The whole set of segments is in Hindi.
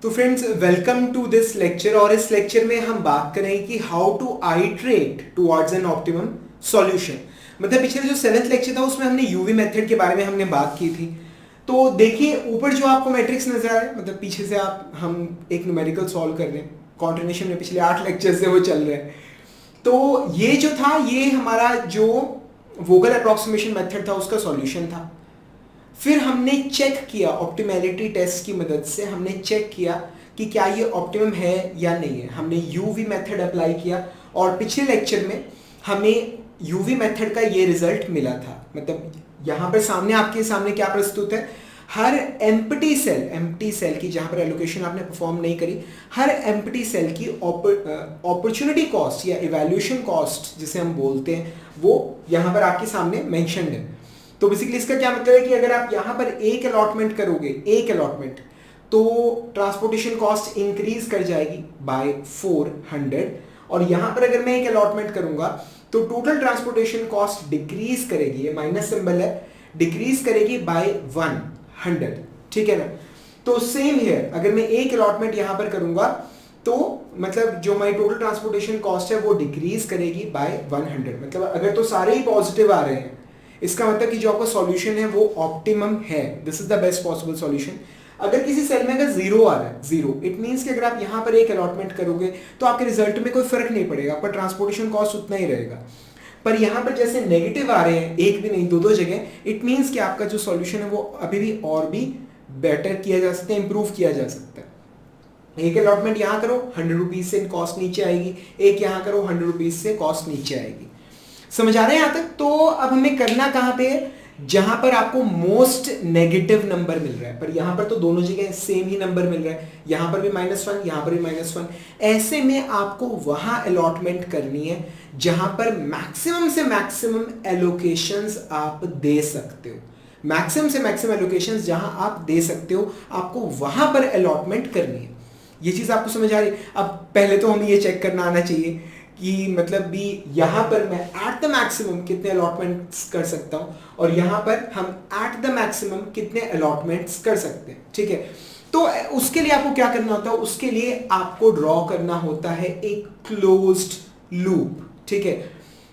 तो friends welcome to this lecture. और इस लेक्चर में हम बात करेंगे कि how to iterate towards an optimum solution. मतलब पिछले जो 7th लेक्चर था उसमें हमने यूवी मेथड के बारे में हमने बात की थी। तो देखिए ऊपर जो आपको मैट्रिक्स नजर आ रहा है, मतलब पीछे से हम एक न्यूमेरिकल सॉल्व कर रहे हैं, कॉन्टिन्यूशन में पिछले 8 लेक्चर से वो चल रहे हैं। तो ये जो था ये हमारा जो वोगल अप्रॉक्सीमेशन मेथड था उसका सॉल्यूशन था। फिर हमने चेक किया ऑप्टिमैलिटी टेस्ट की मदद से, हमने चेक किया कि क्या ये ऑप्टिमम है या नहीं है। हमने यूवी मेथड अप्लाई किया और पिछले लेक्चर में हमें यूवी मेथड का ये रिजल्ट मिला था। मतलब यहाँ पर सामने आपके सामने क्या प्रस्तुत है, हर एम्प्टी सेल की जहाँ पर एलोकेशन आपने परफॉर्म नहीं करी, हर एम्प्टी सेल की अपॉर्चुनिटी कॉस्ट या इवैल्यूएशन कॉस्ट जिसे हम बोलते हैं वो यहाँ पर आपके सामने मेंशन्ड है। तो बेसिकली इसका क्या मतलब है कि अगर आप यहां पर एक अलॉटमेंट करोगे, एक अलॉटमेंट, तो ट्रांसपोर्टेशन कॉस्ट इंक्रीज कर जाएगी बाय 400। और यहां पर अगर मैं एक अलॉटमेंट करूंगा तो टोटल ट्रांसपोर्टेशन कॉस्ट डिक्रीज करेगी, ये माइनस सिंबल है, डिक्रीज करेगी बाय 100। ठीक है ना। तो सेम हियर, अगर मैं एक अलॉटमेंट यहां पर करूंगा तो मतलब जो हमारी टोटल ट्रांसपोर्टेशन कॉस्ट है वो डिक्रीज करेगी बाय 100। मतलब अगर तो सारे ही पॉजिटिव आ रहे हैं इसका मतलब कि जो आपका सॉल्यूशन है वो ऑप्टिमम है, this is the best possible solution. अगर किसी सेल में अगर जीरो आ रहा है, जीरो, इट मींस कि अगर आप यहां पर एक अलॉटमेंट करोगे तो आपके रिजल्ट में कोई फर्क नहीं पड़ेगा, आपका ट्रांसपोर्टेशन कॉस्ट उतना ही रहेगा। पर यहां पर जैसे नेगेटिव आ रहे हैं, एक भी नहीं दो जगह, इट मींस कि आपका जो सॉल्यूशन है वो अभी भी और भी बेटर किया जा सकता है, इंप्रूव किया जा सकता है। एक अलॉटमेंट यहां करो 100 रुपीज से कॉस्ट नीचे आएगी, एक यहां करो 100 रुपीज से कॉस्ट नीचे आएगी। समझ आ रहे हैं यहां तक। तो अब हमें करना कहां पे है, जहां पर आपको मोस्ट नेगेटिव नंबर मिल रहा है, पर यहां पर तो दोनों जगह सेम ही नंबर मिल रहा है, यहां पर भी -1, यहां पर भी -1। ऐसे में आपको वहां अलॉटमेंट करनी है जहां पर मैक्सिमम से मैक्सिमम एलोकेशंस आप दे सकते हो। मैक्सिमम से मैक्सिमम एलोकेशंस जहां आप दे सकते हो आपको वहां पर अलॉटमेंट करनी है। ये चीज आपको समझ आ रही है। अब पहले तो हमें ये चेक करना आना चाहिए कि मतलब भी यहां पर मैं एट द मैक्सिमम कितने अलॉटमेंट्स कर सकता हूं और यहां पर हम एट द मैक्सिमम कितने अलॉटमेंट्स कर सकते हैं। ठीक है। तो उसके लिए आपको क्या करना होता है, उसके लिए आपको ड्रॉ करना होता है एक क्लोज्ड लूप। ठीक है।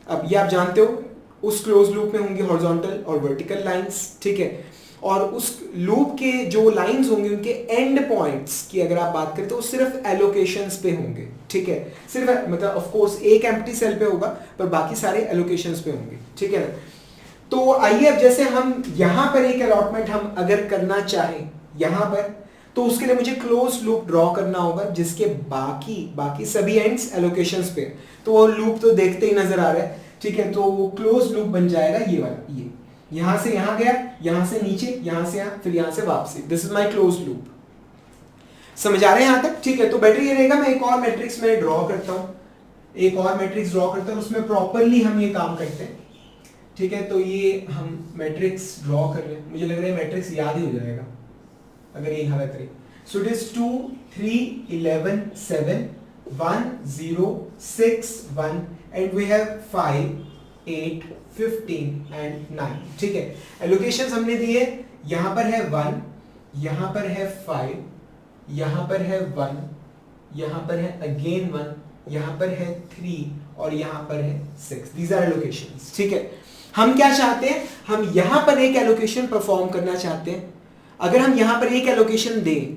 अब ये आप जानते हो उस क्लोज लूप में होंगी हॉरिजॉन्टल और वर्टिकल लाइंस। ठीक है। और उस लूप के जो लाइंस होंगे उनके एंड पॉइंट्स की अगर आप बात करें तो सिर्फ एलोकेशंस पे होंगे। ठीक है। सिर्फ मतलब ऑफ कोर्स एक एम्प्टी सेल पे होगा पर बाकी सारे एलोकेशंस पे होंगे। ठीक है ना। तो आइए अब जैसे हम यहां पर एक अलॉटमेंट हम अगर करना चाहें यहां पर, तो उसके लिए मुझे क्लोज लूप ड्रॉ करना होगा जिसके बाकी सभी एंड्स एलोकेशंस पे। तो वो लूप तो देखते ही नजर आ रहा है। ठीक है। तो वो क्लोज लूप बन जाएगा ये वाला, ये यहां से यहां गया, यहां से नीचे, यहां से यहां, फिर यहां से वापसी। This is my close loop. समझ आ रहे हैं यहां तक। ठीक है। तो बेटर ये रहेगा मैं एक और मैट्रिक्स में ड्रॉ करता हूं, एक और मैट्रिक्स ड्रॉ करता हूं, उसमें प्रॉपरली हम ये काम करते हैं। ठीक है। तो ये हम मैट्रिक्स ड्रॉ कर रहे हैं, मुझे लग रहा है मैट्रिक्स याद ही हो जाएगा अगर ये हालत रही। So it is 2 3 11 7 1 0 6 1 and we have 5 8 15 and 9। ठीक है। एलोकेशंस हमने दी है, यहां पर है 1, यहां पर है 5, यहां पर है 1, यहां पर है अगेन 1, यहां पर है 3 और यहां पर है 6। These are allocations. ठीक है। हम क्या चाहते हैं, हम यहां पर एक एलोकेशन परफॉर्म करना चाहते हैं। अगर हम यहां पर एक एलोकेशन दें,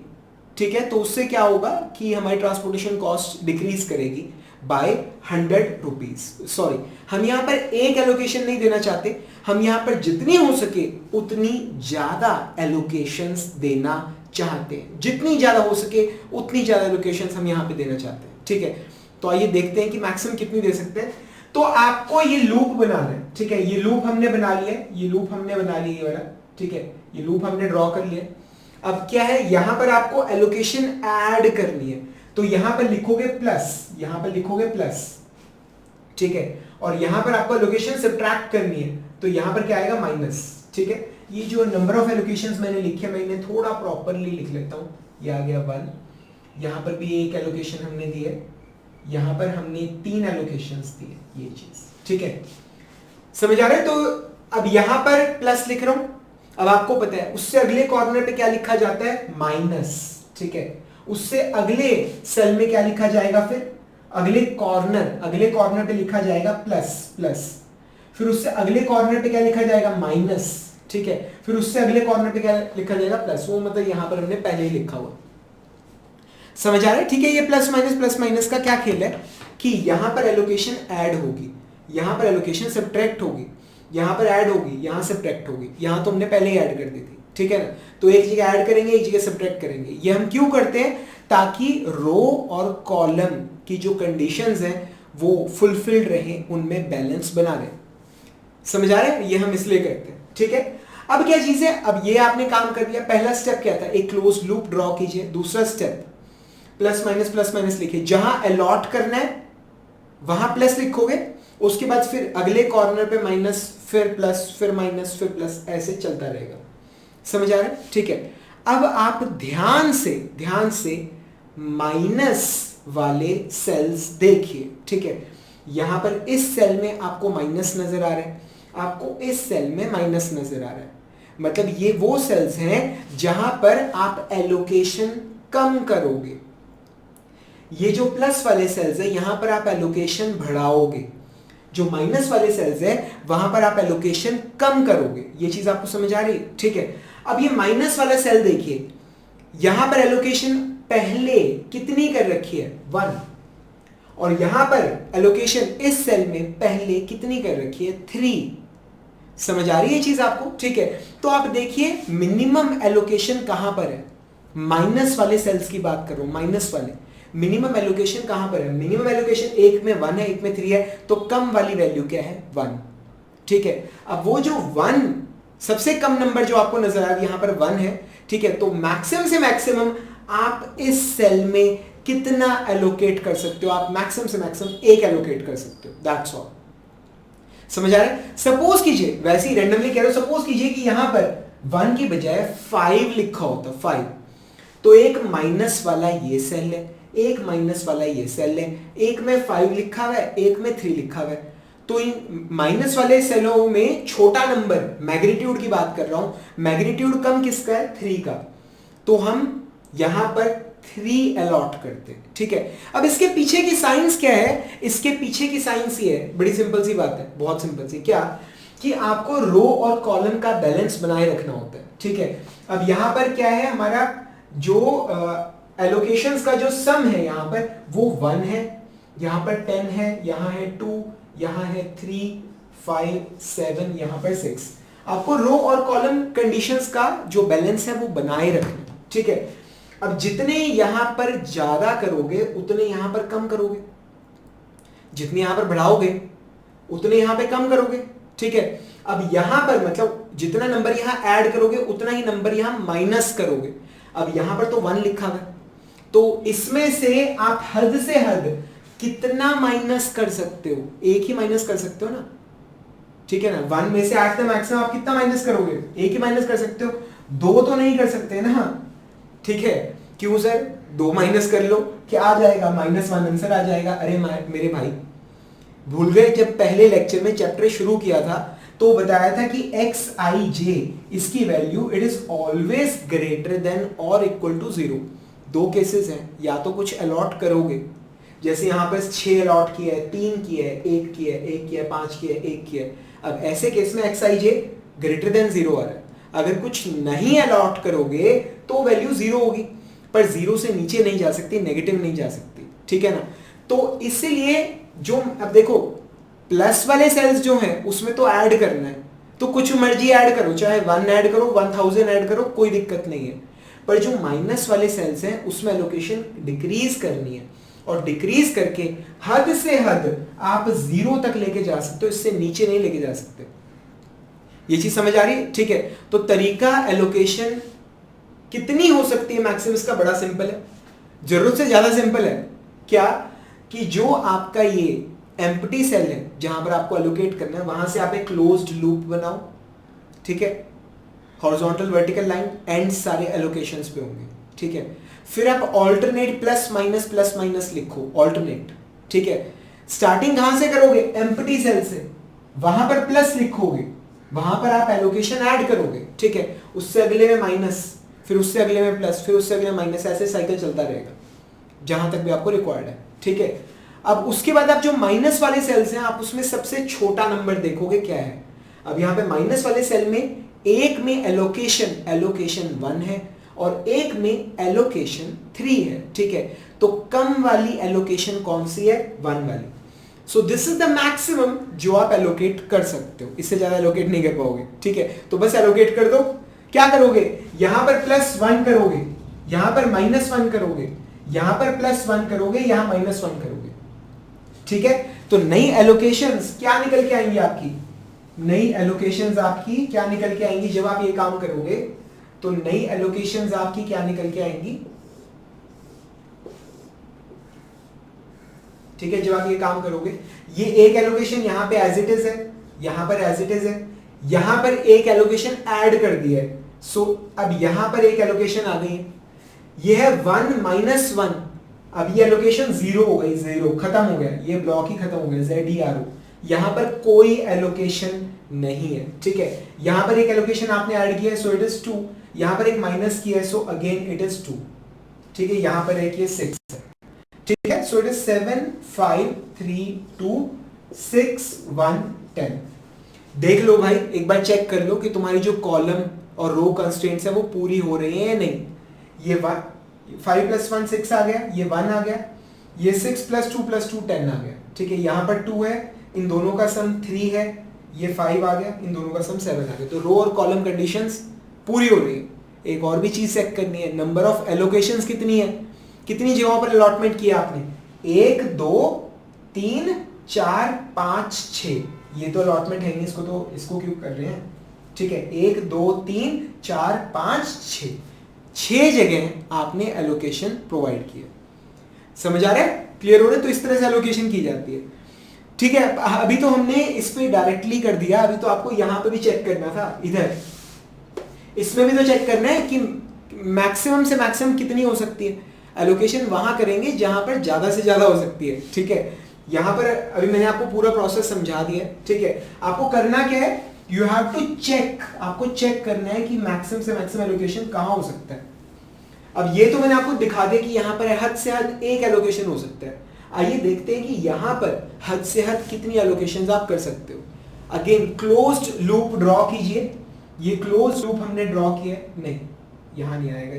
ठीक है, तो उससे क्या होगा कि हमारी ट्रांसपोर्टेशन कॉस्ट डिक्रीज करेगी बाय 100 रुपीज। सॉरी, हम यहां पर एक एलोकेशन नहीं देना चाहते, हम यहां पर जितनी हो सके उतनी ज्यादा एलोकेशंस देना चाहते हैं। जितनी ज्यादा हो सके उतनी ज्यादा एलोकेशंस हम यहां पे देना चाहते हैं। ठीक है। तो आइए देखते हैं कि मैक्सिमम कितनी दे सकते हैं। तो आपको ये लूप बनाना है। ठीक है। ये लूप हमने बना लिया, ये लूप हमने बना लिया ये वाला। ठीक है। ये लूप हमने ड्रॉ कर लिया। अब क्या है, यहां पर आपको एलोकेशन ऐड करनी है, तो यहां पर लिखोगे प्लस, यहां पर लिखोगे प्लस। ठीक है। और यहां पर आपको एलोकेशन सब्ट्रैक्ट करनी है, तो यहां पर क्या आएगा, माइनस। ठीक है। ये जो नंबर ऑफ एलोकेशंस मैंने लिखे मैं इन्हें थोड़ा प्रॉपरली लिख लेता हूं। ये आ गया 1, यहां पर भी एक एलोकेशन हमने दी है, यहां पर हमने 3 एलोकेशंस दिए, ये चीज। ठीक है। समझ आ रहा है। तो अब यहां पर प्लस लिख रहा हूं। अब आपको पता है उससे अगले कॉर्नर पे क्या लिखा जाता है, माइनस। ठीक है। उससे अगले सेल में क्या लिखा जाएगा, फिर अगले कॉर्नर पे लिखा जाएगा प्लस प्लस, फिर उससे अगले कॉर्नर पे क्या लिखा जाएगा, माइनस, ठीक है, फिर उससे अगले कॉर्नर पे क्या लिखा जाएगा, प्लस। वो मतलब यहां पर हमने पहले ही लिखा हुआ, समझ आ रहा है, ठीक है। ये प्लस माइनस का क्या खेल है कि यहां पर एलोकेशन ऐड होगी, यहां पर एलोकेशन सब्ट्रैक्ट होगी, यहां पर ऐड होगी, यहां सब्ट्रैक्ट होगी, यहां तो हमने पहले ही ऐड कर दी थी, ठीक है ना। तो एक जगह ऐड करेंगे, एक जगह सब्ट्रैक्ट करेंगे। ये हम क्यों करते हैं, ताकि रो और कॉलम की जो कंडीशंस हैं वो फुलफिल्ड रहे, उनमें बैलेंस बना रहे, समझ आ रहे हैं, ये हम इसलिए करते हैं, ठीक है। अब क्या चीज है, अब ये आपने काम कर लिया। पहला स्टेप क्या था, एक क्लोज लूप ड्रॉ कीजिए। दूसरा स्टेप प्लस माइनस लिखिए, जहां अलॉट करना है वहां प्लस लिखोगे, उसके बाद फिर अगले कॉर्नर पे माइनस, फिर प्लस, फिर माइनस, फिर प्लस, ऐसे चलता रहेगा, समझ आ रहा है, ठीक है। अब आप ध्यान से माइनस वाले सेल्स देखिए, ठीक है। यहां पर इस सेल में आपको माइनस नजर आ रहा है, आपको इस सेल में माइनस नजर आ रहा है, मतलब ये वो सेल्स हैं जहां पर आप एलोकेशन कम करोगे। ये जो प्लस वाले सेल्स है यहां पर आप एलोकेशन बढ़ाओगे, जो माइनस वाले सेल्स है वहां पर आप एलोकेशन कम करोगे। ये चीज आपको समझ आ रही है, ठीक है। अब ये माइनस वाला सेल देखिए, यहां पर एलोकेशन पहले कितनी कर रखी है, 1, और यहां पर एलोकेशन इस सेल में पहले कितनी कर रखी है, 3। समझ आ रही है ये चीज आपको, ठीक है। तो आप देखिए मिनिमम एलोकेशन कहां पर है, माइनस वाले सेल्स की बात कर रहा हूं, माइनस वाले मिनिमम एलोकेशन कहां पर है, मिनिमम एलोकेशन एक में 1 है, एक में 3 है, तो कम वाली वैल्यू क्या है, 1, ठीक है। अब वो जो 1 सबसे कम नंबर जो आपको नजर आ रहा है यहां पर 1 है, ठीक है। तो मैक्सिमम से मैक्सिमम आप इस सेल में कितना एलोकेट कर सकते हो, आप मैक्सिमम से मैक्सिमम 1 एलोकेट कर सकते हो, दैट्स ऑल। समझ आ रहा है। सपोज कीजिए, वैसे ही रैंडमली कह रहे हो, सपोज कीजिए कि यहां पर 1 की बजाय 5 लिखा होता, 5, तो एक माइनस वाला ये सेल है, एक माइनस वाला ये सेल है, एक में 5 लिखा हुआ है, एक में 3 लिखा हुआ है। तो इन माइनस वाले सेलों में छोटा नंबर, मैग्नीट्यूड की बात कर रहा हूं, मैग्नीट्यूड कम किसका है, 3 का, तो हम यहां पर 3 अलॉट करते हैं, ठीक है। अब इसके पीछे की साइंस क्या है, इसके पीछे की साइंस ये है, बड़ी सिंपल सी बात है, बहुत सिंपल सी, क्या कि आपको रो और कॉलम का बैलेंस बनाए रखना होता है, ठीक है। अब यहां पर क्या है, हमारा जो एलोकेशंस का जो सम है यहां पर वो 1 है, यहां पर 10 है, यहां है 2, यहां है 3, 5, 7, यहां पर 6। आपको रो और कॉलम कंडीशंस का जो बैलेंस है वो बनाए रखना, ठीक है। अब जितने यहां पर ज्यादा करोगे उतने यहां पर कम करोगे, जितने यहां पर बढ़ाओगे उतने यहां पे कम करोगे, ठीक है। अब यहां पर मतलब जितना नंबर यहां ऐड करोगे उतना ही नंबर यहां माइनस करोगे। अब यहां पर तो 1 लिखा है, तो इसमें से आप हद से हद कितना माइनस कर सकते हो, एक ही माइनस कर सकते हो ना, ठीक है ना। 1 में से 8 तक मैक्सिमम आप कितना माइनस करोगे, एक ही माइनस कर सकते हो, 2 तो नहीं कर सकते ना, ठीक है। क्यों सर, 2 माइनस कर लो, क्या आ जाएगा, -1 आंसर आ जाएगा। अरे मेरे भाई भूल गए, जब पहले लेक्चर में चैप्टर शुरू किया था तो बताया था कि xij इसकी value it is always greater than और इक्वल टू 0। 2 केसेस हैं, या तो कुछ अलॉट करोगे, जैसे यहां पर 6 अलॉट किया है, 3 किया है, 1 किया है, 1 किया है, 5 किया है, 1 किया है। अब ऐसे केस में xij ग्रेटर देन 0 आ रहा है। अगर कुछ नहीं अलॉट करोगे तो वैल्यू 0 होगी, पर 0 से नीचे नहीं जा सकती, नेगेटिव नहीं जा सकती, ठीक है ना। तो इसलिए जो अब देखो प्लस वाले सेल्स जो हैं उसमें तो ऐड करना है, तो कुछ मर्जी ऐड करो, चाहे 1 ऐड करो, 1000 ऐड करो, कोई दिक्कत नहीं है। पर जो माइनस वाले सेल्स हैं उसमें एलोकेशन डिक्रीज करनी है, और डिक्रीज करके हद से हद आप 0 तक लेके जा सकते हो, इससे नीचे नहीं लेके जा सकते। ये चीज समझ आ रही है, ठीक है। तो तरीका एलोकेशन कितनी हो सकती है मैक्सिमम, इसका बड़ा सिंपल है, जरूरत से ज्यादा सिंपल है। क्या कि जो आपका ये एम्प्टी सेल है जहां पर आपको एलोकेट करना है, वहां से आप एक क्लोज्ड लूप बनाओ, ठीक है। हॉरिजॉन्टल वर्टिकल लाइन एंड सारे एलोकेशंस पे होंगे, ठीक है। फिर आप ऑल्टरनेट प्लस माइनस लिखो, ऑल्टरनेट, ठीक है। स्टार्टिंग कहां से करोगे, एम्प्टी सेल से, वहां पर प्लस लिखोगे, वहां पर आप एलोकेशन ऐड करोगे, ठीक है। उससे अगले में माइनस, फिर उससे अगले में प्लस, फिर उससे अगले में माइनस, ऐसे साइकिल चलता रहेगा जहां तक भी आपको रिक्वायर्ड है, ठीक है। अब उसके बाद आप जो माइनस वाले सेल्स हैं, आप उसमें सबसे छोटा नंबर देखोगे क्या है। अब यहाँ पे माइनस वाले सेल में एक में एलोकेशन 1 है और एक में एलोकेशन 3 है, ठीक है। तो कम वाली एलोकेशन कौन सी है? 1 वाली। So this is the maximum जो आप एलोकेट कर सकते हो, इससे ज्यादा एलोकेट नहीं कर पाओगे, ठीक है। तो बस एलोकेट कर दो। क्या करोगे? यहां पर +1 करोगे, यहां पर -1 करोगे, यहां पर +1 करोगे, यहां -1 करोगे, ठीक है। तो नई एलोकेशंस क्या निकल के आएंगी आपकी? नई एलोकेशंस आपकी क्या निकल के आएंगी जब आप ये काम करोगे? तो नई एलोकेशंस आपकी क्या निकल के आएंगी? ठीक है, जब आप ये काम करोगे, ये एक एलोकेशन यहां पे एज इट इज है, यहां पर एज इट इज है, यहां पर एक एलोकेशन ऐड कर दिया है। सो अब यहां पर एक एलोकेशन आ गई है, ये है 1 -1। अब ये एलोकेशन 0 हो गई, 0 खत्म हो गया, ये ब्लॉक ही खत्म हो गया, ZERO। यहां पर कोई एलोकेशन नहीं है, ठीक है। यहां पर एक एलोकेशन आपने ऐड किया है, सो इट इज 2। यहां पर एक माइनस किया है, सो अगेन इट इज 2, ठीक है। यहां पर एक ये 6 है, ठीक है। सो इट इज 7 5 3 2 6 1 10। देख लो भाई, एक बार चेक कर लो कि तुम्हारी जो कॉलम और रो कंस्ट्रेंट्स है वो पूरी हो रही है या नहीं। ये 5 + 1 6 आ गया, ये 1 आ गया, ये 6 + 2 + 2 10 आ गया, ठीक है। यहां पर 2 है, इन दोनों का सम 3 है, ये 5 आ गया, इन दोनों का सम 7 आ गया। तो रो और कॉलम कंडीशंस पूरी हो रही है। एक और भी चीज चेक करनी है, नंबर ऑफ एलोकेशंस कितनी है, कितनी जगहों पर अलॉटमेंट किया आपने? 1 2 3 4 5 6। ये तो अलॉटमेंट है नहीं, इसको क्यों कर रहे हैं, ठीक है। 1 2 3 4 5 6, 6 जगह आपने एलोकेशन प्रोवाइड किया। समझ आ रहा है? क्लियर हो रहा है? तो इस तरह से एलोकेशन की जाती है, ठीक है। अभी तो हमने इस पे डायरेक्टली कर दिया, अभी तो आपको यहां पे भी चेक करना था, इधर इसमें भी तो चेक करना है कि मैक्सिमम से मैक्सिमम कितनी हो सकती है। एलोकेशन वहां करेंगे जहां पर ज्यादा से ज्यादा हो सकती है, ठीक है। यहां पर अभी मैंने आपको पूरा प्रोसेस समझा दिया है, ठीक है। आपको करना क्या है, यू हैव टू चेक, आपको चेक करना है कि मैक्सिमम से मैक्सिमम एलोकेशन कहां हो सकता है। अब ये तो मैंने आपको दिखा दिया कि यहां पर हद से हद एक एलोकेशन हो सकता है। आइए देखते हैं कि यहां पर हद से हद कितनी एलोकेशंस आप कर सकते हो। अगेन क्लोज्ड लूप ड्रॉ कीजिए। ये क्लोज लूप हमने ड्रॉ किया, नहीं यहां नहीं आएगा,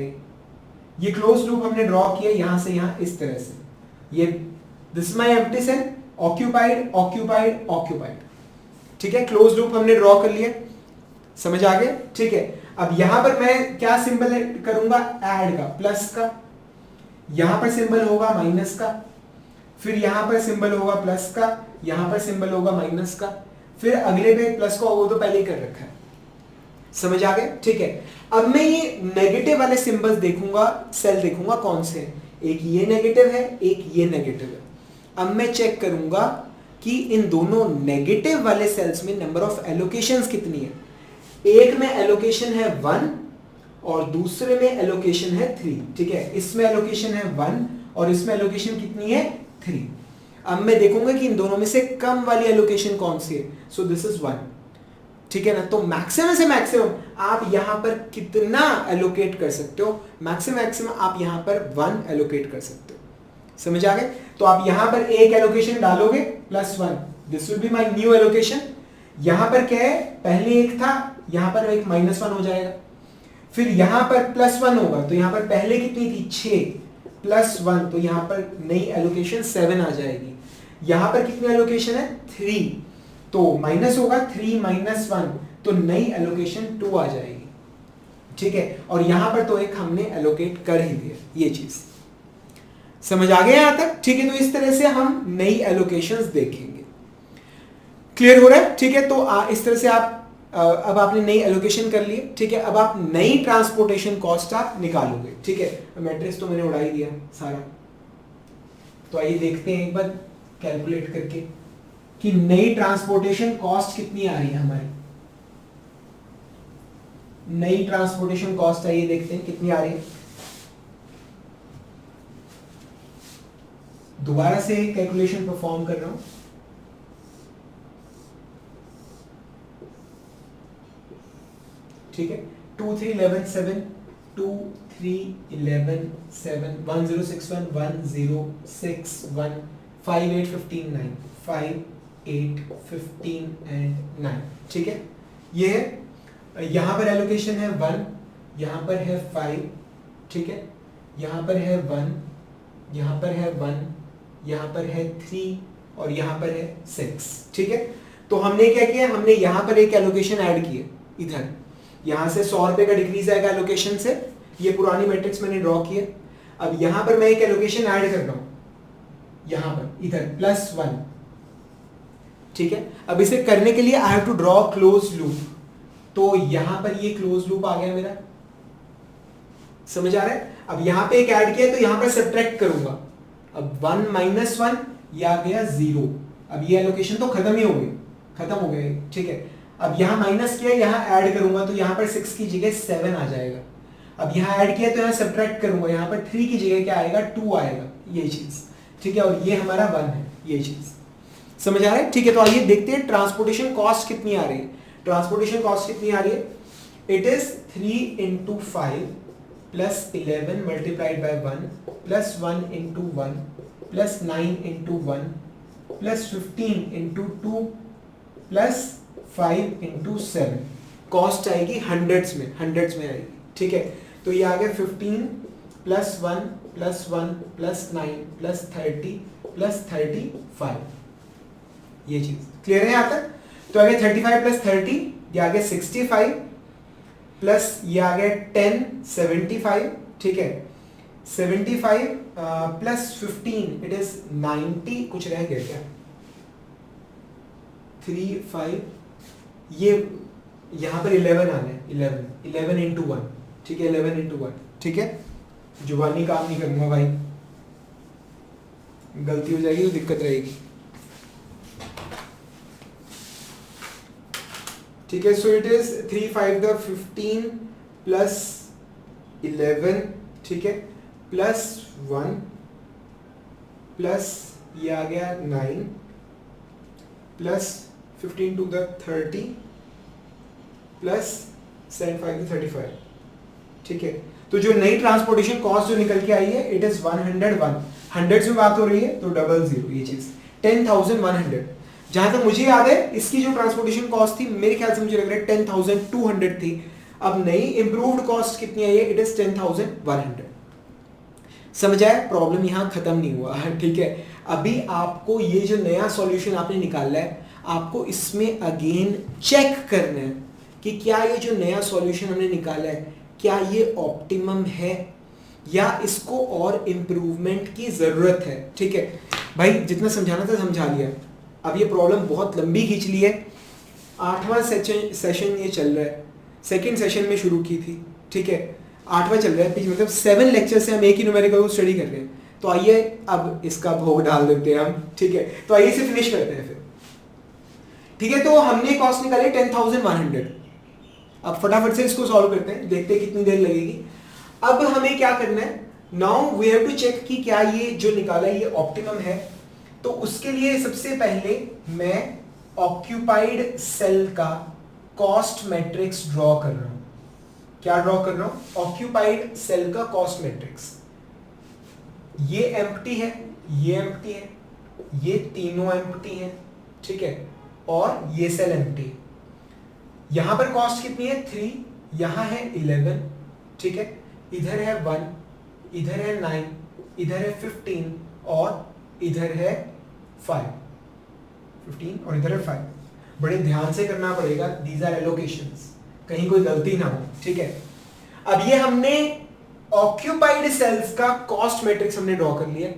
ये क्लोज लूप हमने ड्रॉ किया यहां से यहां इस तरह से। ये this my empty cell, occupied occupied occupied, ठीक है। क्लोज लूप हमने ड्रॉ कर लिया, समझ आ गया, ठीक है। अब यहां पर मैं क्या सिंबल करूंगा, ऐड का, प्लस का। यहां पर सिंबल होगा माइनस का, फिर यहां पर सिंबल होगा प्लस का, यहां पर सिंबल होगा माइनस का, फिर अगले पे प्लस का होगा, तो पहले ही कर रखा है। समझ आ गया, ठीक है। अब मैं ये नेगेटिव वाले सिंबल्स देखूंगा, सेल देखूंगा कौन से हैं। एक ये नेगेटिव है, एक ये नेगेटिव है। अब मैं चेक करूंगा कि इन दोनों नेगेटिव वाले सेल्स में नंबर ऑफ एलोकेशंस कितनी है। एक में एलोकेशन है 1 और दूसरे में एलोकेशन है 3, ठीक है। इसमें एलोकेशन है 1 और इसमें एलोकेशन कितनी है, 3। अब मैं देखूंगा कि इन दोनों में से कम वाली एलोकेशन कौन सी है। सो दिस इज 1, ठीक है ना। तो मैक्सिमम से मैक्सिमम आप यहां पर कितना एलोकेट कर सकते हो, मैक्सिमम आप यहां पर 1 एलोकेट कर सकते हो। समझ आ गए? तो आप यहां पर एक एलोकेशन डालोगे +1, this will be my new allocation. यहां पर क्या है, पहले एक था, यहां पर एक -1 हो जाएगा। फिर यहां पर +1 होगा, तो यहां पर पहले कितनी थी, 6 +1, तो यहां पर नई एलोकेशन 7 आ जाएगी। यहां पर कितनी एलोकेशन है, 3, तो माइनस होगा 3 - 1, तो नई एलोकेशन 2 आ जाएगी, ठीक है। और यहां पर तो एक हमने एलोकेट कर ही दिया, ये चीज समझ आ गया यहां तक, ठीक है। तो इस तरह से हम नई एलोकेशंस देखेंगे। क्लियर हो रहा है, ठीक है। तो इस तरह से आप अब आपने नई एलोकेशन कर ली, ठीक है। अब आप नई ट्रांसपोर्टेशन कॉस्ट आप निकालोगे, ठीक है। मैट्रिक्स तो मैंने उड़ा ही दिया सारा, तो आइए देखते हैं एक बार कैलकुलेट करके कि नई ट्रांसपोर्टेशन कॉस्ट कितनी आ रही है हमारी। नई ट्रांसपोर्टेशन कॉस्ट आइए देखते हैं कितनी आ रही है। दोबारा से कैलकुलेशन परफॉर्म कर रहा हूं। ठीक है, 2 3 11 7 2 3 11 7 1 0 6 1 1 0 6 1 5 8 15 9 5 8 15 एंड 9। ठीक है, ये है। यहाँ पर एलोकेशन है 1, यहाँ पर है 5, ठीक है, यहाँ पर है 1, यहाँ पर है 1, यहाँ पर है 3 और यहाँ पर है 6। ठीक है, तो हमने क्या किया, हमने यहाँ पर एक एलोकेशन ऐड की है इधर, यहाँ से 100 रुपए का डिक्रीज आएगा एलोकेशन से, ये पुरानी मैट्रिक्स मैंने ड्रॉ की है। अब यहाँ पर मैं एक एलोकेशन ऐड कर रहा हूँ, यहाँ पर इधर +1। ठीक है, अब इसे करने के लिए I have to draw close loop, तो यहाँ पर ये क्लोज लूप आ गया मेरा, समझ आ रहा है। अब यहाँ पे एक ऐड किया तो यहाँ पर सब्ट्रैक्ट करूंगा, अब 1 - 1 ये आ गया 0। अब ये एलोकेशन तो खत्म ही हो गई, खत्म हो गया। ठीक है, अब यहाँ माइनस किया, यहाँ ऐड करूंगा तो यहाँ पर 6 की जगह 7 आ जाएगा। अब यहाँ ऐड किया तो यहाँ सब्ट्रैक्ट करूंगा, यहाँ पर 3 की जगह क्या आएगा, 2 आएगा, ये चीज। ठीक है, और ये हमारा 1 है, ये चीज समझ आ रहा है। ठीक है, तो आइए देखते हैं ट्रांसपोर्टेशन कॉस्ट कितनी आ रही है। ट्रांसपोर्टेशन कॉस्ट कितनी आ रही है, it is 3 × 5 + 11 multiplied by 1 + 1 × 1 + 9 × 1 + 15 × 2 + 5 × 7। Cost आएगी हंड्रेड्स में आएगी। ठीक है, तो ये आ गया 15 + 1 + 1 + 9 + 30 + 35। ये चीज क्लियर है यहाँ तक। तो आ गया 35 + 30, ये आ गया 65 प्लस ये आ गया 10 75। ठीक है, 75 प्लस 15 इट इज 90। कुछ रह गया क्या, 3 5, ये यहाँ पर 11 आना है, 11 × 1। ठीक है, 11 × 1। ठीक है, जुबानी काम नहीं करूंगा भाई, गलती हो जाएगी तो दिक्कत रहेगी। ठीक है, सो इट इज 3 5 15 प्लस 11। ठीक है, प्लस 1 प्लस ये आ गया 9 plus 15 to the 30 plus 75 to 35। ठीक है, तो जो नई ट्रांसपोर्टेशन कॉस्ट जो निकल के आई है इट इज 101। हंड्रेड्स में बात हो रही है तो 00, ये चीज 10,100। जहां तक मुझे याद है इसकी जो ट्रांसपोर्टेशन कॉस्ट थी, मेरे ख्याल से मुझे लग रहा है 10,200 थी। अब नई इंप्रूव्ड कॉस्ट कितनी आई है, इट इज 10,100। समझ आया, प्रॉब्लम यहां खत्म नहीं हुआ। ठीक है, अभी आपको ये जो नया सॉल्यूशन आपने निकाला है, आपको इसमें अगेन चेक करना है कि क्या ये जो नया सॉल्यूशन हमने निकाला है क्या ये ऑप्टिमम है या इसको और इम्प्रूवमेंट की जरूरत है। ठीक है भाई, जितना समझाना था समझा लिया। अब ये प्रॉब्लम बहुत लंबी खींच ली है, 8वां सेशन ये चल रहा है, सेकंड सेशन में शुरू की थी। ठीक है, 8वां चल रहा है, मतलब 7 लेक्चर से हम एक ही न्यूमेरिकल को स्टडी कर रहे हैं। तो आइए अब इसका भोग डाल देते हैं हम। ठीक है, तो आइए इसे फिनिश करते हैं फिर। ठीक है, तो हमने कॉस्ट निकाली 10,100। अब फटाफट से इसको सॉल्व करते हैं, देखते हैं कितनी देर लगेगी। अब हमें क्या करना है, now we have to check कि क्या ये जो निकाला है ये ऑप्टिमम है। तो उसके लिए सबसे पहले मैं ऑक्यूपाइड सेल का कॉस्ट मैट्रिक्स ड्रॉ कर रहा हूं। क्या ड्रॉ कर रहा हूं, ऑक्यूपाइड सेल का कॉस्ट मैट्रिक्स। ये एम्प्टी है, ये एम्प्टी है, ये तीनों एम्प्टी है। ठीक है, और ये सेल एम्प्टी है। यहां पर कॉस्ट कितनी है 3, यहां है 11। ठीक है, इधर है 1, इधर है 9, इधर है 15 और इधर है 5। 15 और इधर है 5। बड़े ध्यान से करना पड़ेगा, दीज आर एलोकेशंस, कहीं कोई गलती ना हो। ठीक है, अब ये हमने ऑक्यूपाइड सेल्स का कॉस्ट मैट्रिक्स हमने ड्रॉ कर लिया।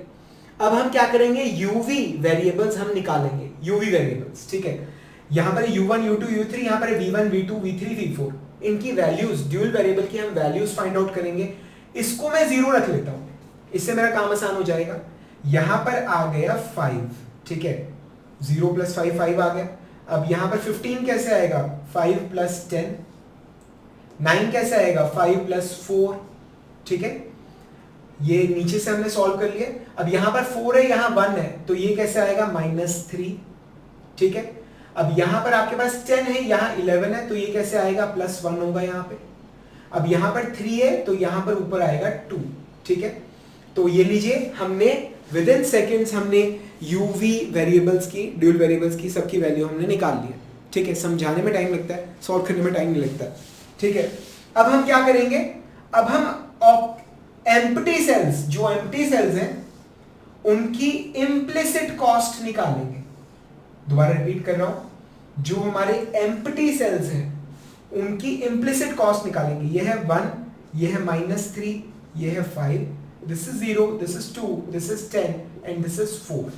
अब हम क्या करेंगे, यूवी वेरिएबल्स हम निकालेंगे, यूवी वेरिएबल्स। ठीक है, यहां पर u1 u2 u3, यहां पर v1 v2 v3 v4, इनकी वैल्यूज, ड्यूल वेरिएबल की हम वैल्यूज फाइंड आउट करेंगे। इसको मैं 0 रख लेता हूं, इससे मेरा काम आसान हो जाएगा। यहां पर आ गया 5। ठीक है, 0 + 5 5 आ गया। अब यहां पर 15 कैसे आएगा, 5 + 10। 9 कैसे आएगा, 5 + 4। ठीक है, ये नीचे से हमने सॉल्व कर लिया। अब यहां पर 4 है, यहां 1 है, तो ये कैसे आएगा, -3। ठीक है, अब यहां पर आपके पास 10 है, यहां 11 है, तो ये कैसे आएगा, +1 होगा यहां पे। अब यहाँ पर 3 है तो यहाँ पर ऊपर आएगा 2, ठीक है। तो ये लीजिए हमने विद इन सेकेंड्स हमने यूवी वेरिएबल्स की, ड्यूल वेरिएबल्स की सबकी वैल्यू हमने निकाल ली है, ठीक है। समझाने में टाइम लगता है, सॉल्व करने में टाइम नहीं लगता, ठीक है। अब हम क्या करेंगे, अब हम एम्प्टी सेल्स, जो एम्प्टी सेल्स हैं उनकी इम्प्लिसिट कॉस्ट निकालेंगे। दोबारा रिपीट कर रहा हूं, जो हमारे एम्प्टी सेल्स हैं उनकी इम्प्लिसिट कॉस्ट निकालेंगे। ये है 1, ये है -3, ये है 5, this is 0, this is 2, this is 10 and this is 4,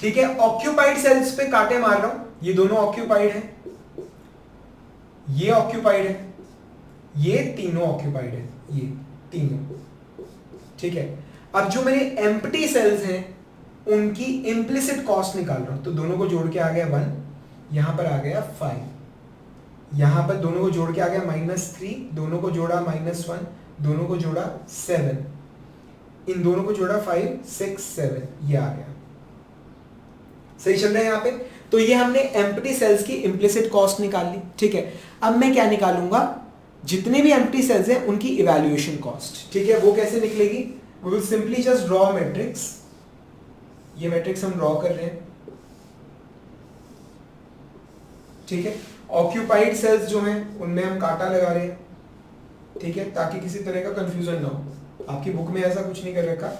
ठीक है। ऑक्यूपाइड सेल्स पे कांटे मार रहा हूं, ये दोनों ऑक्यूपाइड है, ये ऑक्यूपाइड है, ये तीनों ऑक्यूपाइड है, ये तीनों, ठीक है। अब जो मेरे एम्प्टी सेल्स हैं उनकी इम्प्लिसिट कॉस्ट निकाल रहा हूं, तो दोनों को जोड़ के आ गया 1, यहां पर आ गया 5, यहां पर दोनों को जोड़ के आ गया -3, दोनों को जोड़ा -1, दोनों को जोड़ा 7, इन दोनों को जोड़ा 5, 6, 7, ये आ गया। सही चल रहा है यहाँ पे। तो ये हमने एम्प्टी सेल्स की इम्प्लिसिट कॉस्ट निकाल ली, ठीक है। अब मैं क्या निकालूंगा, जितने भी एम्प्टी सेल्स हैं उनकी इवैल्यूएशन कॉस्ट, ठीक है। वो कैसे निकलेगी, we will simply just draw matrix. ये मैट्रिक्स हम ड्रॉ कर रहे हैं, ठीक है। ऑक्यूपाइड सेल्स जो हैं उनमें हम कांटा लगा रहे हैं, ठीक है, ताकि किसी तरह का कंफ्यूजन ना हो। आपकी बुक में ऐसा कुछ नहीं कर रखा,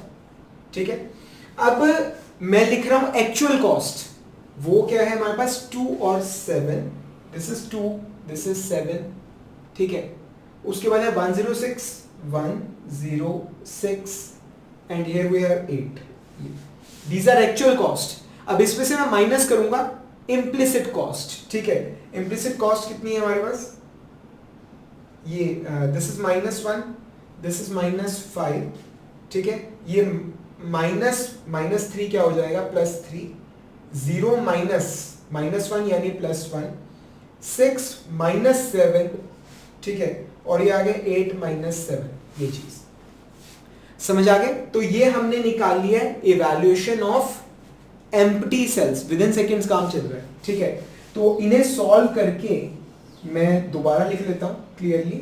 ठीक है। अब मैं लिख रहा हूं एक्चुअल कॉस्ट, वो क्या है हमारे पास 2 और 7, दिस इज 2, दिस इज 7, ठीक है। उसके बाद है 106, 106 and here we have 8, these are actual cost. अब इसमें से मैं माइनस करूंगा इम्प्लिसिट कॉस्ट, ठीक है। इम्प्लिसिट कॉस्ट कितनी है हमारे पास, ये दिस इज -1, दिस इज -5, ठीक है। ये -3 क्या हो जाएगा, +3, 0 -1 यानी +1, 6 -7, ठीक है, और ये आ गया 8 -7, ये चीज समझ आ गए। तो ये हमने निकाल लिया है evaluation of empty cells, with in seconds काम चल रहा है, ठीक है। तो इन्हें सॉल्व करके मैं दोबारा लिख लेता हूं क्लियरली,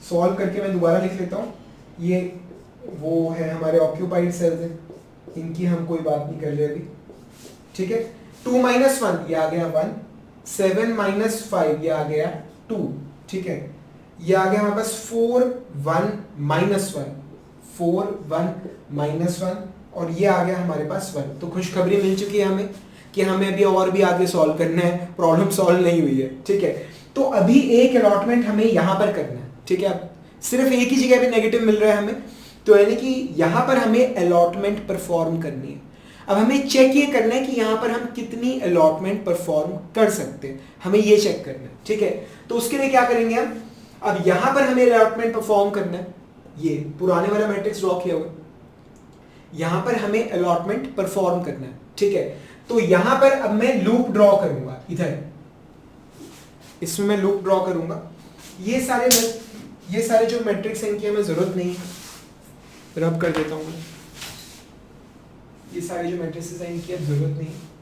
सॉल्व करके मैं दोबारा लिख लेता हूं। ये वो है हमारे ऑक्यूपाइड सेल्स हैं, इनकी हम कोई बात नहीं कर रहे अभी, ठीक है। 2 - 1 ये आ गया 1, 7 - 5 ये आ गया 2, ठीक है। ये आ गया हमारे पास 4, 1 -1, 4, 1 -1, और ये आ गया हमारे पास 1। तो खुशखबरी मिल चुकी है हमें कि हमें अभी और भी आगे सॉल्व करना है, प्रॉब्लम सॉल्व नहीं हुई है, ठीक है। तो अभी एक अलॉटमेंट हमें यहां पर करना है, ठीक है। अब सिर्फ एक ही जगह पे नेगेटिव मिल रहा है हमें, तो यानी कि यहां पर हमें अलॉटमेंट परफॉर्म करनी है। अब हमें चेक ये करना है कि यहां पर हम कितनी अलॉटमेंट परफॉर्म कर सकते हैं, हमें ये चेक करना है, ठीक है। तो उसके लिए क्या करेंगे हम, अब यहां पर हमें अलॉटमेंट परफॉर्म करना है, ये पुराने वाला मैट्रिक्स ड्रॉ किया हुआ, यहां पर हमें अलॉटमेंट परफॉर्म करना है, ठीक है। तो यहां पर अब मैं लूप ड्रॉ करूंगा, इधर इसमें मैं लूप ड्रॉ करूंगा। ये सारे जो मैट्रिक्स हैं इनकी हमें जरूरत नहीं है, रब कर देता हूं मैं, ये सारे जो मैट्रिसेस हैं इनकी अब जरूरत नहीं है।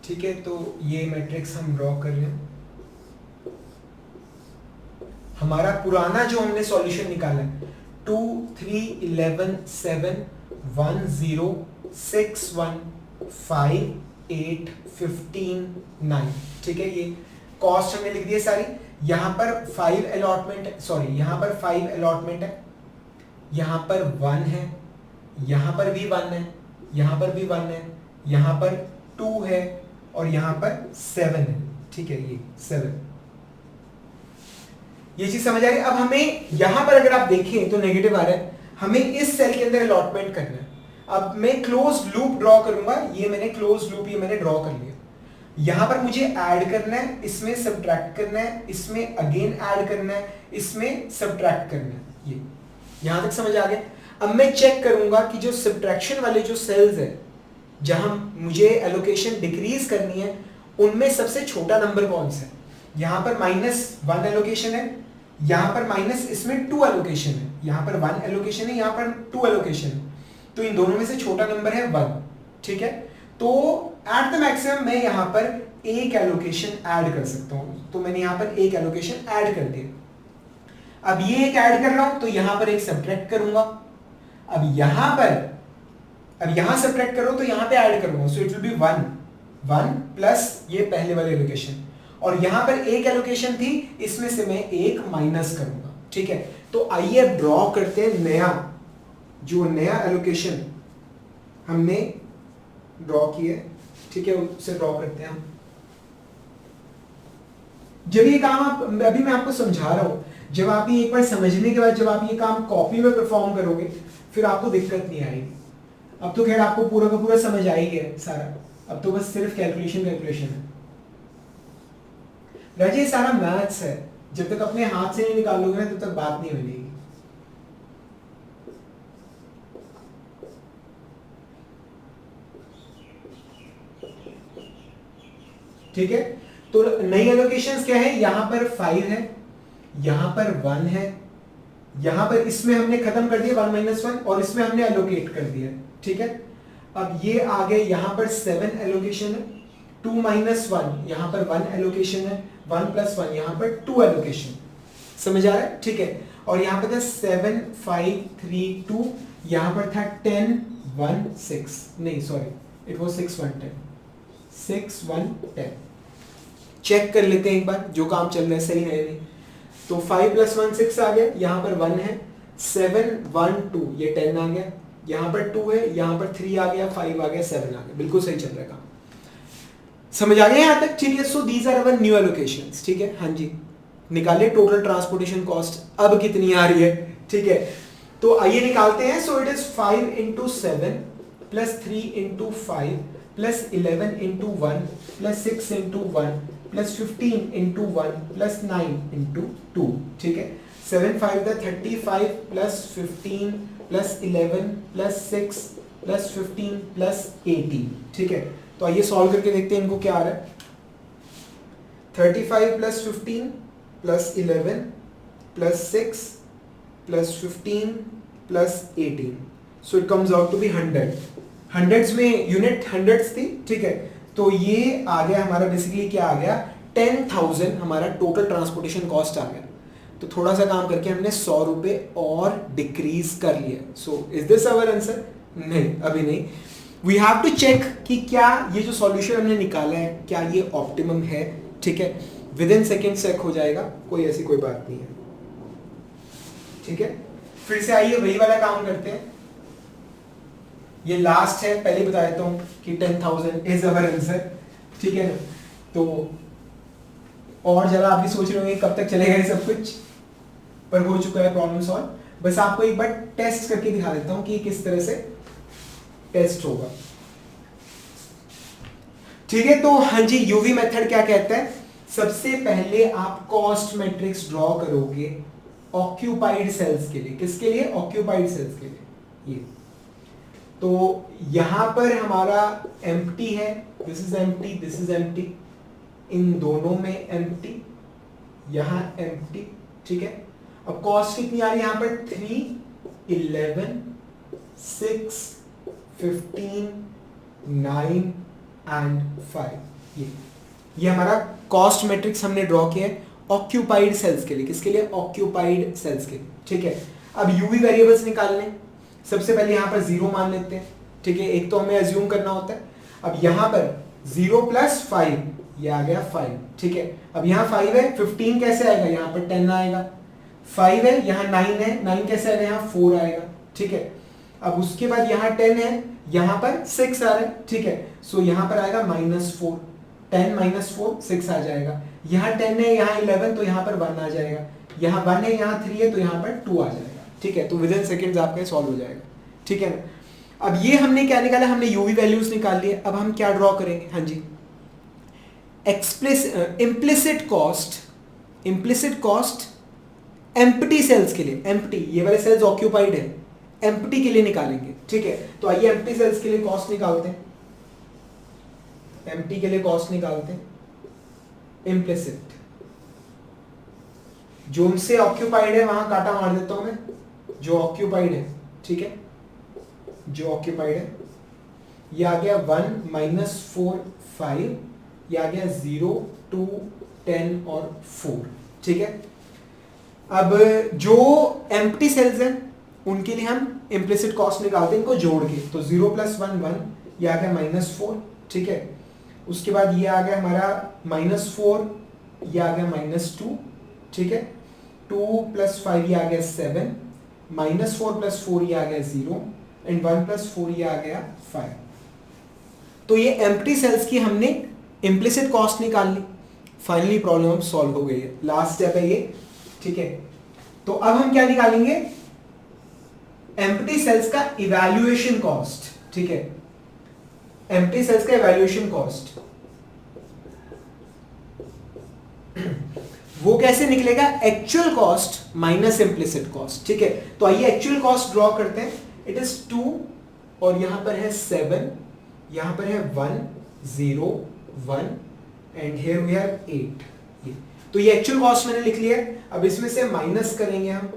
ठीक है, तो ये मैट्रिक्स हम ड्रॉ कर रहे हैं। हमारा पुराना जो हमने सॉल्यूशन निकाला है 2, 3, 11, 7, 1, 0, 6, 1, 5, 8, 15, 9, ठीक है। ये कॉस्ट हमने लिख दी है सारी। यहां पर 5 अलॉटमेंट, सॉरी यहां पर 5 अलॉटमेंट है, यहां पर 1 है, यहां पर भी 1 है, यहां पर भी 1 है, यहां पर 2 है और यहां पर 7 है, ठीक है। ये 7, ये चीज समझ आ रही है। अब हमें यहां पर अगर आप देखें तो नेगेटिव आ रहा है, हमें इस सेल के अंदर अलॉटमेंट करना है। अब मैं क्लोज लूप ड्रॉ करूंगा, ये मैंने क्लोज लूप ये मैंने ड्रॉ कर लिया। यहां पर मुझे ऐड करना है, इसमें सब्ट्रैक्ट करना है, इसमें अगेन ऐड करना है, इसमें सब्ट्रैक्ट करना है। ये यहां तक समझ आ गया। अब मैं चेक करूंगा कि जो सब्ट्रैक्शन वाले जो सेल्स है जहां मुझे एलोकेशन डिक्रीज करनी है, उनमें सबसे छोटा नंबर कौन सा है। यहां पर -1 एलोकेशन है, यहां पर माइनस, इसमें 2 एलोकेशन है, यहां पर 1 एलोकेशन है, यहां पर 2 एलोकेशन है, तो इन दोनों में से छोटा नंबर है 1, ठीक है। तो एट द मैक्सिमम मैं यहां पर एक एलोकेशन ऐड कर सकता हूं, तो मैंने यहां पर एक एलोकेशन ऐड कर दिया। अब ये एक ऐड कर रहा हूं तो यहां पर एक सब्ट्रैक्ट करूंगा, अब यहां सब्ट्रैक्ट करो तो यहां पे ऐड करूंगा, so it will be 1 plus ये पहले वाले एलोकेशन, और यहां पर एक एलोकेशन थी, इसमें से मैं एक माइनस करूंगा, ठीक है। तो आइए अब ड्रॉ करते हैं नया एलोकेशन हमने ड्रॉ किया, ठीक है, उससे ड्रॉ करते हैं हम। जब ये काम आप, अभी मैं आपको समझा रहा हूं, जब आप ये एक बार समझने के बाद जब आप ये काम कॉपी में परफॉर्म करोगे फिर आपको दिक्कत नहीं आएगी। अब तो खैर आपको पूरा का पूरा समझ आ ही गया सारा, अब तो बस सिर्फ कैलकुलेशन है। राजे ये सारा मैथ्स है, जब तक अपने हाथ से नहीं निकालोगे ना तब तक बात नहीं बनेगी। ठीक है, तो नई एलोकेशंस क्या है, यहां पर 5 है, यहां पर 1 है, यहां पर इसमें हमने खत्म कर दिया 1 - 1 और इसमें हमने एलोकेट कर दिया, ठीक है। अब ये आगे यहां पर 7 एलोकेशन है, 2 - 1 यहां पर 1 एलोकेशन है, 1 + 1 यहां पर 2 एलोकेशन, समझ आ रहा है, ठीक है। और यहां पर था 7 5 3 2, यहां पर था 10 1 6, नहीं सॉरी इट वाज 6 1 10, 6 1 10। चेक कर लेते हैं एक बार जो काम चल रहा है सही है नहीं। तो 5 + 1 6 आ गया, यहां पर 1 है, 7 1 2 ये 10 आ गया, यहां पर 2 है, यहां पर 3 आ गया, 5 आ गया, 7 आ गया, बिल्कुल सही चल रहा है काम, समझ आ गया यहां तक, ठीक है। So these are our new allocations, ठीक है। हाँ जी, निकालिए टोटल ट्रांसपोर्टेशन कॉस्ट अब कितनी आ रही है, ठीक है। तो आइए निकालते हैं। सो इट इज 5 × 7 + 3 × 5 + 11 × 1 + 6 × 1 + 15 × 1 + 9 × 2, ठीक है। 7 5 35 + 15 + 11 + 6 + 15 + 18, ठीक है। तो आइए सॉल्व करके देखते हैं इनको क्या आ रहा है। 35 + 15 + 11 + 6 + 15 + 18, so it comes out to be 100। Hundreds में यूनिट हंड्रेड्स थी, ठीक है। तो ये आ गया हमारा बेसिकली क्या आ गया, 10,000 हमारा टोटल ट्रांसपोर्टेशन कॉस्ट आ गया। तो थोड़ा सा काम करके हमने 100 रुपए और डिक्रीज कर लिया। So is this our answer? नहीं, अभी नहीं। वी हैव टू चेक कि क्या ये जो सॉल्यूशन हमने निकाला है क्या ये ऑप्टिमम है, ठीक है। विद इन सेकेंड चेक हो जाएगा, कोई ऐसी कोई बात नहीं है, ठीक है। फिर से आइए वही वाला काम करते हैं। ये लास्ट है, पहले बता देता हूं कि 10,000 इज अवर आंसर, ठीक है ना। तो और जरा आप भी सोच रहे होंगे कब तक चलेगा ये सब कुछ, पर हो चुका है प्रॉब्लम सॉल्व। बस आपको एक बार टेस्ट करके दिखा देता हूं कि किस तरह से टेस्ट होगा, ठीक है। तो हाँ जी, यूवी मेथड क्या कहता है, सबसे पहले आप कॉस्ट मैट्रिक्स ड्रॉ करोगे ऑक्यूपाइड सेल्स के लिए। किसके लिए? ऑक्यूपाइड सेल्स के लिए। ये तो यहां पर हमारा एम्प्टी है, this is empty, this is empty, इन दोनों में एम्प्टी, यहां एम्प्टी, ठीक है। अब कॉस्ट कितनी आ रही है यहां पर 3 11 6 15 9 एंड 5। ये हमारा कॉस्ट मैट्रिक्स हमने ड्रॉ किया है ऑक्यूपाइड सेल्स के लिए। किसके लिए? ऑक्यूपाइड सेल्स के लिए, ठीक है। अब यूवी वेरिएबल्स निकालने, सबसे पहले यहां पर 0 मान लेते हैं, ठीक है। एक तो हमें अज्यूम करना होता है। अब यहां पर 0 + 5 ये आ गया 5, ठीक है। अब यहां 5 है, 15 कैसे आएगा? यहां पर 10 आएगा। 5 है, यहां 9 है, 9 कैसे आएगा? यहां 4 आएगा, ठीक है। अब उसके बाद यहां 10 है, यहां पर 6 आ रहा है, ठीक है। सो यहां पर आएगा -4, 10 - 4 6 आ जाएगा। यहां 10 है, यहां 11, तो यहां पर 1 आ जाएगा। यहां 1 है, यहां 3 है, तो यहां पर 2 आ जाएगा, ठीक है। तो विद इन सेकंड्स आपका सॉल्व हो जाएगा, ठीक है ना। अब ये हमने क्या निकाला? हमने यूवी वैल्यूज निकाल लिए। अब हम क्या ड्रॉ करेंगे? हाँ जी, इम्प्लिसिट कॉस्ट एम्प्टी सेल्स के लिए। एम्प्टी, ये वाले सेल्स ऑक्यूपाइड है, एम्प्टी के लिए निकालेंगे, ठीक है। तो आइए एम्प्टी सेल्स के लिए कॉस्ट निकालते हैं। एम्प्टी के लिए कॉस्ट निकालते हैं, इम्प्लिसिट। जो उनसे ऑक्यूपाइड है वहां कांटा मार देता हूं मैं, जो ऑक्यूपाइड है, ठीक है, जो ऑक्यूपाइड है, ये आ गया 1 -4 5, ये आ गया 0 2 10 और 4, ठीक है। अब जो एम्प्टी सेल्स हैं उनके लिए हम इम्प्लिसिट कॉस्ट निकालते हैं इनको जोड़ के, तो 0 + 1 1, ये आ गया -4, ठीक है। उसके बाद ये आ गया हमारा -4, ये आ गया -2, ठीक है। 2 + 5 ये आ गया 7, -4 + 4 ये आ गया 0, एंड 1 + 4 ये आ गया 5। तो ये एम्प्टी सेल्स की हमने इम्प्लिसिट कॉस्ट निकाल ली। फाइनली प्रॉब्लम सॉल्व हो गई है, लास्ट स्टेप है ये, ठीक है। तो अब हम क्या निकालेंगे, एम्प्टी सेल्स का इवैल्यूएशन कॉस्ट, ठीक है, एम्प्टी सेल्स का इवैल्यूएशन कॉस्ट। वो कैसे निकलेगा, actual cost minus implicit cost, ठीक है। तो आइए एक्चुअल कॉस्ट ड्रॉ करते हैं। इट इज 2 और यहां पर है 7, यहां पर है 1 0 1 एंड हियर वी हैव 8। तो ये एक्चुअल कॉस्ट मैंने लिख लिया है। अब इसमें से माइनस करेंगे, हम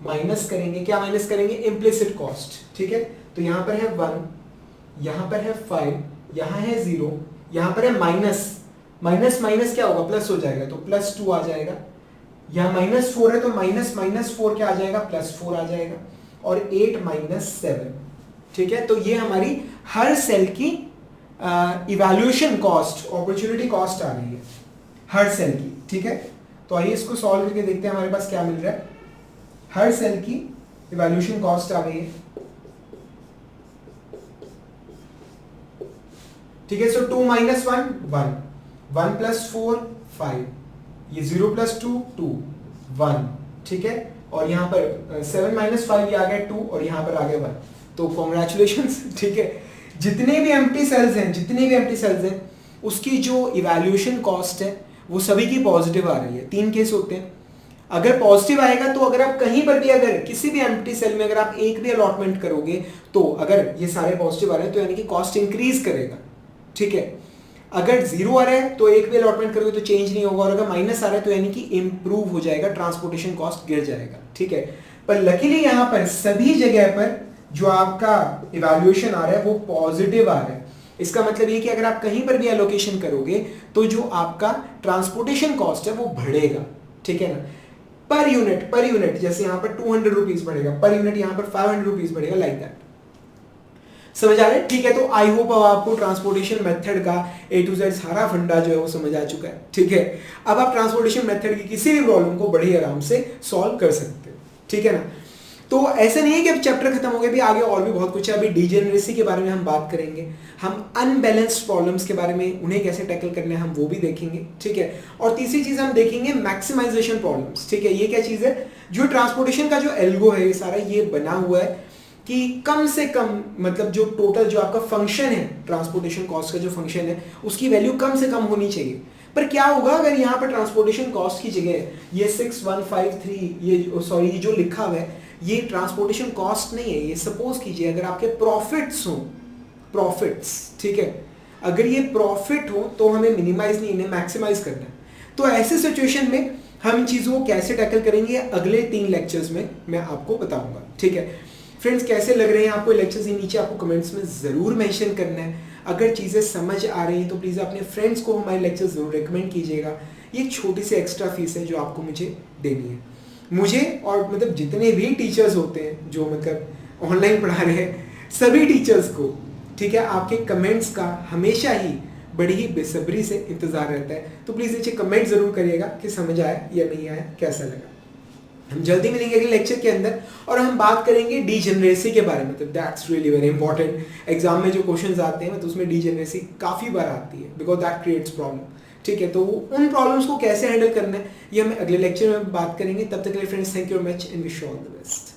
माइनस करेंगे, क्या माइनस करेंगे, इम्प्लिसिट कॉस्ट, ठीक है। तो यहां पर है 1, यहां पर है 5, यहां है 0, यहां पर है माइनस, माइनस माइनस क्या होगा, प्लस हो जाएगा, तो +2 आ जाएगा। यहां -4 है तो माइनस -4 क्या आ जाएगा, +4 आ जाएगा। और 8 - 7, ठीक है। तो ये हमारी हर सेल की इवैल्यूएशन कॉस्ट, अपॉर्चुनिटी कॉस्ट आ रही है हर सेल की, ठीक है। तो आइए इसको सॉल्व करके देखते हैं हमारे पास क्या मिल रहा है। हर सेल की इवैल्यूएशन कॉस्ट आ गई है, ठीक है। सो 2 - 1 1, 1 + 4 5, ये 0 + 2 2 1, ठीक है। और यहाँ पर 7 - 5 ये आ गया 2 और यहाँ पर आ गया 1। तो कॉन्ग्रेचुलेशंस, ठीक है। जितने भी एम्प्टी सेल्स हैं, जितने भी एम्प्टी सेल्स हैं, उसकी जो इवैल्यूएशन कॉस्ट है वो सभी की पॉजिटिव आ रही है। 3 केस होते हैं। अगर पॉजिटिव आएगा तो अगर आप कहीं पर भी, अगर किसी भी एम्प्टी सेल में अगर आप एक भी अलॉटमेंट करोगे, तो अगर ये सारे पॉजिटिव आ रहे हैं तो यानी कि कॉस्ट इंक्रीज करेगा, ठीक है। अगर 0 आ रहा है तो एक भी अलॉटमेंट करोगे तो चेंज नहीं होगा, और अगर माइनस आ रहा है तो यानी कि इंप्रूव हो जाएगा, ट्रांसपोर्टेशन कॉस्ट गिर जाएगा, ठीक है। पर लकीली यहाँ पर सभी जगह पर जो आपका इवैल्यूएशन आ रहा है वो पॉजिटिव आ रहा है। इसका मतलब ये कि अगर आप कहीं पर भी एलोकेशन करोगे तो जो आपका ट्रांसपोर्टेशन कॉस्ट है वो बढ़ेगा, ठीक है ना। पर यूनिट जैसे यहाँ पर 200 रुपीज बढ़ेगा, पर यूनिट यहाँ पर 500 रुपीज बढ़ेगा, लाइक दैट। समझ आ रहा है, ठीक है। तो आई होप अब आपको ट्रांसपोर्टेशन मेथड का A to Z सारा फंडा जो है वो समझ आ चुका है, ठीक है। अब आप ट्रांसपोर्टेशन मेथड की किसी भी प्रॉब्लम को बड़े आराम से सॉल्व कर सकते हो, ठीक है ना। तो ऐसा नहीं है कि अब चैप्टर खत्म हो गया, भी आगे और भी बहुत कुछ है। अभी डीजेनरेसी के बारे में हम बात करेंगे, हम अनबैलेंस्ड प्रॉब्लम्स के बारे में, उन्हें कैसे टैकल करना है हम वो भी देखेंगे, ठीक है। और तीसरी चीज हम देखेंगे मैक्सिमाइजेशन प्रॉब्लम्स, ठीक है। ये क्या चीज है, जो ट्रांसपोर्टेशन का जो एल्गो है ये सारा ये बना हुआ है कि कम से कम, मतलब जो टोटल जो आपका फंक्शन है, ट्रांसपोर्टेशन कॉस्ट का जो फंक्शन है उसकी वैल्यू कम से कम होनी चाहिए। पर क्या होगा अगर यहाँ पर ट्रांसपोर्टेशन कॉस्ट की जगह ये 6153 ये सॉरी जो लिखा हुआ है ये ट्रांसपोर्टेशन कॉस्ट नहीं है, ये सपोज कीजिए अगर आपके प्रॉफिट्स हो, प्रॉफिट्स, ठीक है। अगर ये प्रॉफिट हो तो हमें मिनिमाइज नहीं, इन्हें मैक्सिमाइज करना है। तो ऐसे सिचुएशन में हम इन चीज़ों को कैसे टैकल करेंगे अगले 3 लेक्चर्स में मैं आपको बताऊंगा, ठीक है। फ्रेंड्स कैसे लग रहे हैं आपको लेक्चर्स, ये नीचे आपको कमेंट्स में ज़रूर मेंशन करना है। अगर चीज़ें समझ आ रही हैं तो प्लीज़ अपने फ्रेंड्स को हमारे लेक्चर ज़रूर रिकमेंड कीजिएगा। ये एक छोटी सी एक्स्ट्रा फीस है जो आपको मुझे देनी है, मुझे और मतलब जितने भी टीचर्स होते हैं जो मतलब ऑनलाइन पढ़ा रहे हैं सभी टीचर्स को, ठीक है। आपके कमेंट्स का हमेशा ही बड़ी ही बेसब्री से इंतज़ार रहता है। तो प्लीज़ नीचे कमेंट ज़रूर करिएगा कि समझ आया या नहीं आया, कैसा लगा। हम जल्दी मिलेंगे अगले लेक्चर के अंदर और हम बात करेंगे डीजेनरेसी के बारे में। मतलब that's really very important, exam में जो क्वेश्चंस आते हैं तो उसमें डीजेनरेसी काफ़ी बार आती है बिकॉज दैट क्रिएट्स प्रॉब्लम, ठीक है। तो उन प्रॉब्लम्स को कैसे हैंडल करना है ये हम अगले लेक्चर में बात करेंगे। तब तक के लिए friends thank you very much and wish you all the best.